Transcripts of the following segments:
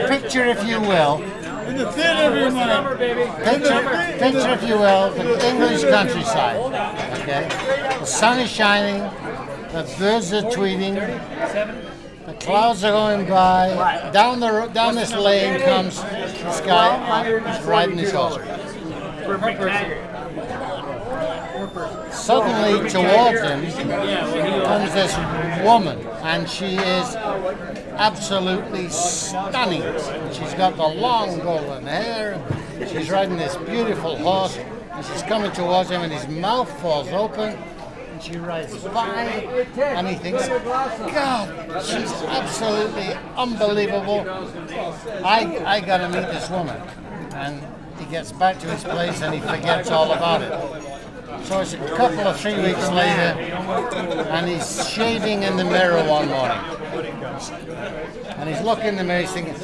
picture, if you will. In the theater of your mind. Picture, if you will, the English countryside. Okay, the sun is shining, the birds are tweeting, the clouds are going by. Down this lane comes this guy riding his horse. Suddenly, towards him comes this woman, and she is absolutely stunning. She's got the long golden hair. She's riding this beautiful horse, and she's coming towards him, and his mouth falls open. And she rides by, and he thinks, God, she's absolutely unbelievable. I gotta meet this woman. And he gets back to his place, and he forgets all about it. So it's a couple of 3 weeks later, and he's shaving in the mirror one morning. And he's looking in the mirror, he's thinking,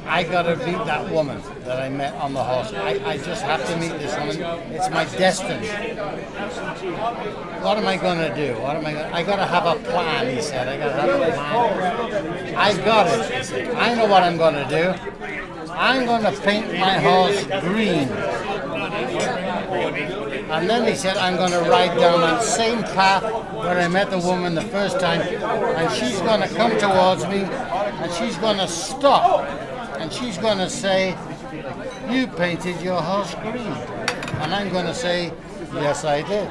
I gotta meet that woman that I met on the horse. I just have to meet this woman. It's my destiny. What am I gonna do? I gotta have a plan, he said. I gotta have a plan. I got it, he said. I know what I'm gonna do. I'm gonna paint my horse green. And then he said, I'm going to ride down that same path where I met the woman the first time, and she's going to come towards me, and she's going to stop, and she's going to say, you painted your horse green. And I'm going to say, yes, I did.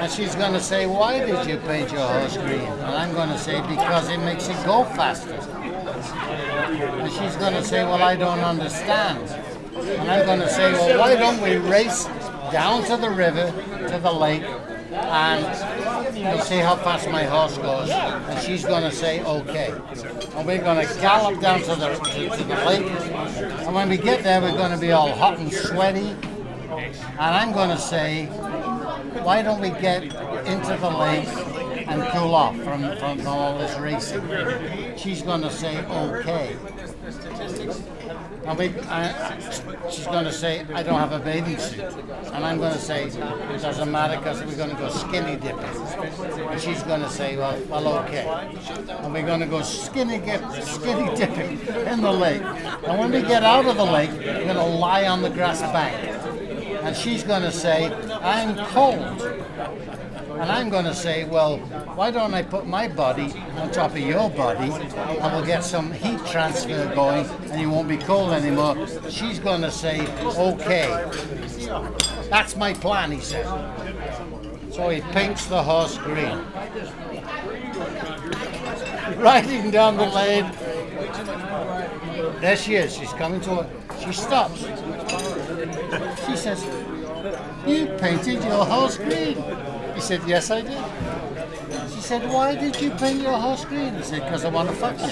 And she's going to say, why did you paint your horse green? And I'm going to say, because it makes it go faster. And she's going to say, well, I don't understand. And I'm going to say, well, why don't we race down to the river, to the lake, and you'll see how fast my horse goes. And she's going to say, okay. And we're going to gallop down to the lake. And when we get there, we're going to be all hot and sweaty. And I'm going to say, why don't we get into the lake and cool off from all this racing? She's going to say, okay. And she's going to say, I don't have a bathing suit. And I'm going to say, it doesn't matter because we're going to go skinny dipping. And she's going to say, well, okay. And we're going to go skinny dipping in the lake. And when we get out of the lake, we're going to lie on the grass bank. And she's going to say, I'm cold. And I'm going to say, well, why don't I put my body on top of your body, and we'll get some heat transfer going, and you won't be cold anymore. She's going to say, okay. That's my plan, he said. So he paints the horse green. Riding down the lane, there she is. She's coming to her. She stops. She says, you painted your horse green. He said, yes, I did. She said, why did you paint your horse green? He said, because I want to fuck you.